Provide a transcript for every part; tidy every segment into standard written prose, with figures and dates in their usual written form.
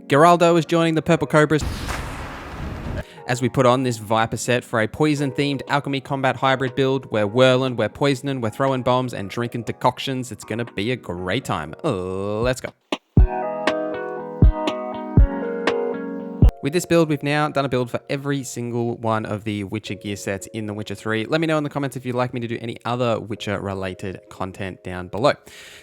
Geraldo is joining the Purple Cobras as we put on this Viper set for a poison-themed alchemy combat hybrid build. We're whirling, we're poisoning, we're throwing bombs and drinking decoctions. It's gonna be a great time. Let's go. With this build, we've now done a build for every single one of the Witcher gear sets in The Witcher 3. Let me know in the comments if you'd like me to do any other Witcher-related content down below.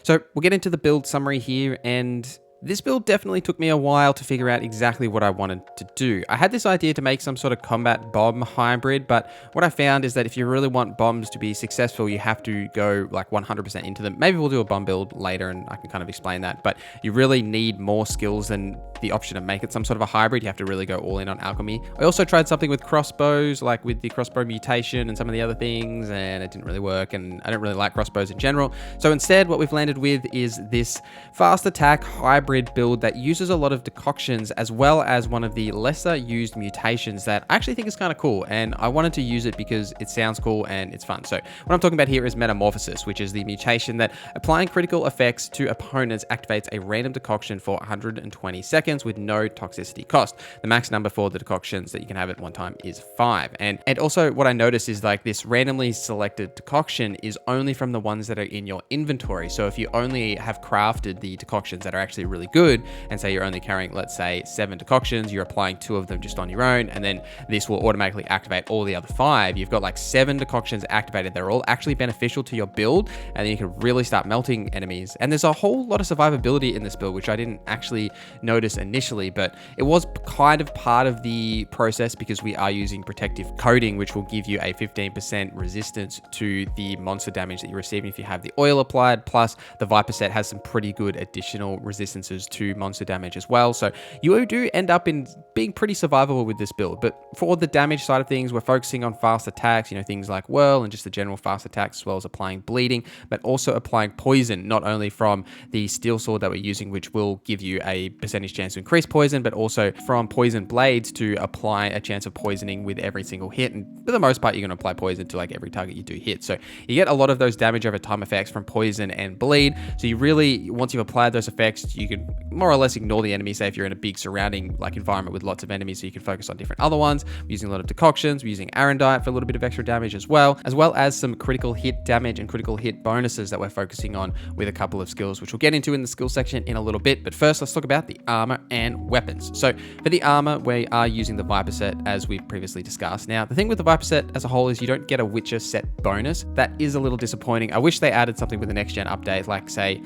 So we'll get into the build summary here, and this build definitely took me a while to figure out exactly what I wanted to do. I had this idea to make some sort of combat bomb hybrid, but what I found is that if you really want bombs to be successful, you have to go like 100% into them. Maybe we'll do a bomb build later and I can kind of explain that, but you really need more skills than the option to make it some sort of a hybrid. You have to really go all in on alchemy. I also tried something with crossbows, like with the crossbow mutation and some of the other things, and it didn't really work, and I don't really like crossbows in general. So instead, what we've landed with is this fast attack hybrid build that uses a lot of decoctions, as well as one of the lesser used mutations that I actually think is kind of cool, and I wanted to use it because it sounds cool and it's fun. So what I'm talking about here is metamorphosis, which is the mutation that applying critical effects to opponents activates a random decoction for 120 seconds with no toxicity cost. The max number for the decoctions that you can have at one time is 5. And also what I noticed is like this randomly selected decoction is only from the ones that are in your inventory. So if you only have crafted the decoctions that are actually really good, and say you're only carrying, let's say, 7 decoctions, you're applying 2 of them just on your own, and then this will automatically activate all the other 5. You've got like 7 decoctions activated. They're all actually beneficial to your build, and then you can really start melting enemies. And there's a whole lot of survivability in this build, which I didn't actually notice initially, but it was kind of part of the process because we are using protective coating, which will give you a 15% resistance to the monster damage that you're receiving if you have the oil applied. Plus, the Viper set has some pretty good additional resistances to monster damage as well. So you do end up in being pretty survivable with this build. But for the damage side of things, we're focusing on fast attacks, things like whirl and just the general fast attacks, as well as applying bleeding, but also applying poison, not only from the steel sword that we're using, which will give you a percentage chance to increase poison, but also from poison blades to apply a chance of poisoning with every single hit. And for the most part, you're going to apply poison to like every target you do hit. So you get a lot of those damage over time effects from poison and bleed. So you really, once you've applied those effects, you can more or less ignore the enemy. Say if you're in a big surrounding like environment with lots of enemies, so you can focus on different other ones. We're using a lot of decoctions. We're using arendite for a little bit of extra damage as well as some critical hit damage and critical hit bonuses that we're focusing on with a couple of skills, which we'll get into in the skill section in a little bit. But first, let's talk about the armor and weapons. So for the armor, we are using the Viper set as we've previously discussed. Now, the thing with the Viper set as a whole is you don't get a Witcher set bonus. That is a little disappointing. I wish they added something with the next gen update, like say,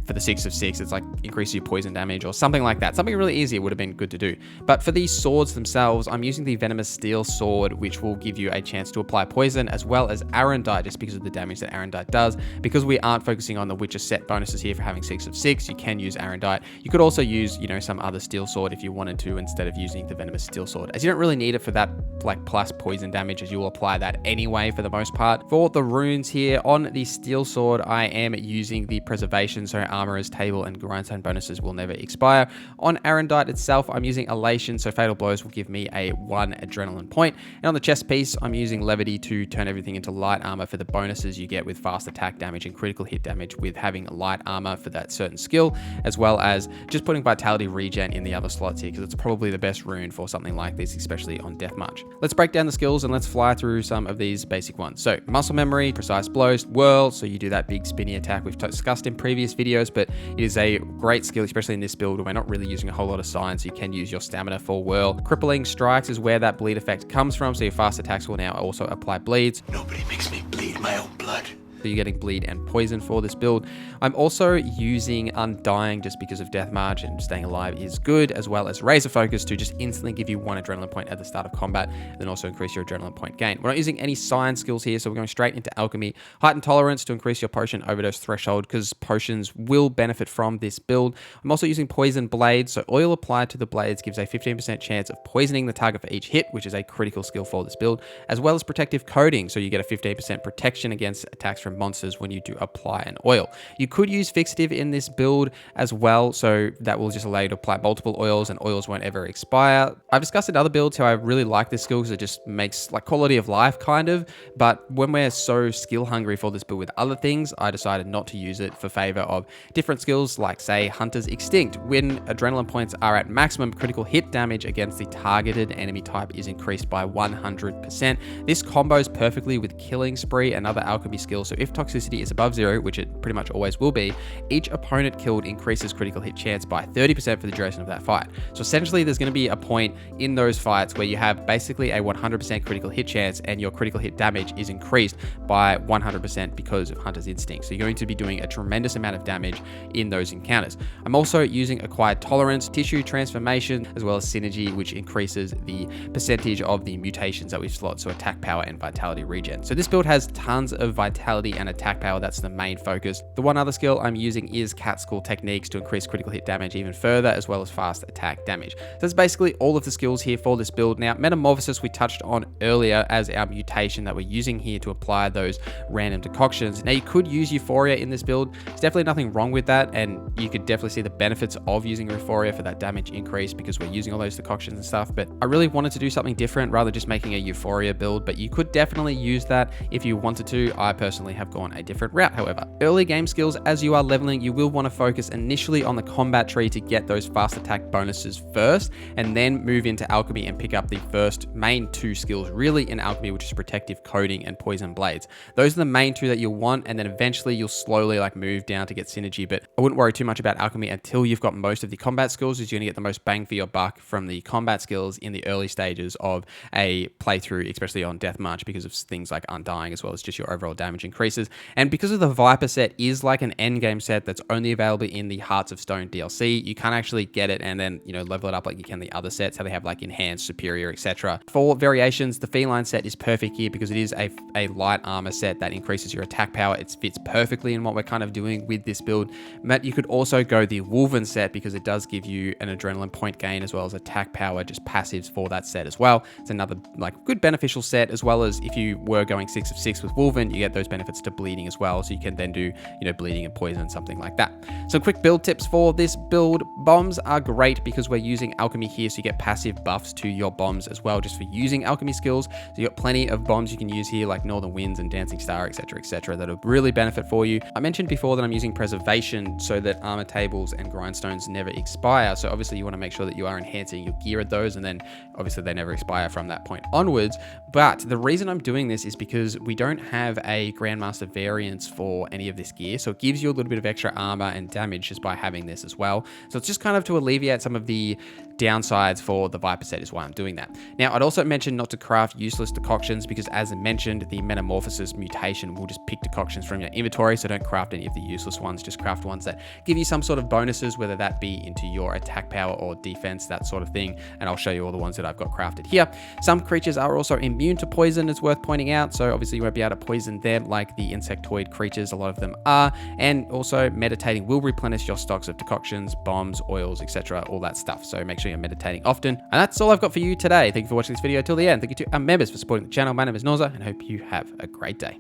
for the 6 of 6, it's like increase your poison damage or something like that. Something really easy would have been good to do. But for these swords themselves, I'm using the venomous steel sword, which will give you a chance to apply poison, as well as arendite, just because of the damage that arendite does. Because we aren't focusing on the Witcher set bonuses here for having 6 of 6, you can use arendite. You could also use, some other steel sword if you wanted to, instead of using the venomous steel sword, as you don't really need it for that like plus poison damage, as you will apply that anyway for the most part. For the runes here on the steel sword, I am using the preservation, so armorer's table and grindstone bonuses will never expire. On arendite itself, I'm using elation, so fatal blows will give me a 1 adrenaline point. And on the chest piece, I'm using levity to turn everything into light armor for the bonuses you get with fast attack damage and critical hit damage with having light armor for that certain skill, as well as just putting vitality regen in the other slots here, because it's probably the best rune for something like this, especially on death march. Let's break down the skills and let's fly through some of these basic ones. So muscle memory, precise blows, whirl, so you do that big spinny attack we've discussed in previous videos, but it is a great skill, especially in this build where we're not really using a whole lot of science. So you can use your stamina for whirl. Crippling strikes is where that bleed effect comes from, so your fast attacks will now also apply bleeds. Nobody makes me bleed my own blood. So you're getting bleed and poison for this build. I'm also using Undying just because of death march and staying alive is good, as well as razor focus to just instantly give you 1 adrenaline point at the start of combat, and then also increase your adrenaline point gain. We're not using any science skills here, so we're going straight into alchemy. Heightened tolerance to increase your potion overdose threshold, because potions will benefit from this build. I'm also using poison blades, so oil applied to the blades gives a 15% chance of poisoning the target for each hit, which is a critical skill for this build, as well as protective coating, so you get a 15% protection against attacks from different monsters when you do apply an oil. You could use fixative in this build as well, so that will just allow you to apply multiple oils and oils won't ever expire. I've discussed in other builds how I really like this skill because it just makes like quality of life kind of, but when we're so skill hungry for this build with other things, I decided not to use it for favor of different skills like say Hunter's Extinct. When adrenaline points are at maximum, critical hit damage against the targeted enemy type is increased by 100%. This combos perfectly with Killing Spree and other alchemy skills, so if toxicity is above 0, which it pretty much always will be, each opponent killed increases critical hit chance by 30% for the duration of that fight. So essentially there's going to be a point in those fights where you have basically a 100% critical hit chance and your critical hit damage is increased by 100% because of Hunter's Instinct. So you're going to be doing a tremendous amount of damage in those encounters. I'm also using Acquired Tolerance, Tissue Transformation, as well as Synergy, which increases the percentage of the mutations that we've slot, so attack power and vitality regen. So this build has tons of vitality and attack power. That's the main focus. The one other skill I'm using is Cat School Techniques to increase critical hit damage even further, as well as fast attack damage. So that's basically all of the skills here for this build. Now, Metamorphosis we touched on earlier as our mutation that we're using here to apply those random decoctions. Now, you could use Euphoria in this build. There's definitely nothing wrong with that, and you could definitely see the benefits of using Euphoria for that damage increase because we're using all those decoctions and stuff, but I really wanted to do something different rather than just making a Euphoria build, but you could definitely use that if you wanted to. I personally have gone a different route, however. Early game skills, as you are leveling, you will want to focus initially on the combat tree to get those fast attack bonuses first, and then move into alchemy and pick up the first main 2 skills really in alchemy, which is protective coating and poison blades. Those are the main 2 that you'll want, and then eventually you'll slowly like move down to get synergy, but I wouldn't worry too much about alchemy until you've got most of the combat skills, as you're gonna get the most bang for your buck from the combat skills in the early stages of a playthrough, especially on Deathmarch, because of things like Undying, as well as just your overall damage increases. And because of the Viper set is like an end game set that's only available in the Hearts of Stone DLC, you can't actually get it and then, you know, level it up like you can the other sets, how they have like enhanced, superior, etc. For variations, the Feline set is perfect here because it is a light armor set that increases your attack power. It fits perfectly in what we're kind of doing with this build. But you could also go the Wolven set because it does give you an adrenaline point gain as well as attack power, just passives for that set as well. It's another like good beneficial set, as well as if you were going 6 of 6 with Wolven, you get those benefits to bleeding as well. So you can then do, you know, bleeding and poison, something like that. Some quick build tips for this build. Bombs are great because we're using alchemy here, so you get passive buffs to your bombs as well, just for using alchemy skills. So you got plenty of bombs you can use here, like Northern Winds and Dancing Star, etc., that'll really benefit for you. I mentioned before that I'm using preservation so that armor tables and grindstones never expire. So obviously you want to make sure that you are enhancing your gear at those, and then obviously they never expire from that point onwards. But the reason I'm doing this is because we don't have a grandmaster variance for any of this gear, so it gives you a little bit of extra armor and damage just by having this as well. So it's just kind of to alleviate some of the downsides for the Viper set is why I'm doing that. Now, I'd also mention not to craft useless decoctions because, as I mentioned, the Metamorphosis mutation will just pick decoctions from your inventory, so don't craft any of the useless ones. Just craft ones that give you some sort of bonuses, whether that be into your attack power or defense, that sort of thing, and I'll show you all the ones that I've got crafted here. Some creatures are also immune to poison, it's worth pointing out, so obviously you won't be able to poison them like the insectoid creatures, a lot of them are, and also meditating will replenish your stocks of decoctions, bombs, oils, etc., all that stuff, so make sure you're meditating often. And that's all I've got for you today. Thank you for watching this video till the end. Thank you to our members for supporting the channel. My name is Norza, and I hope you have a great day.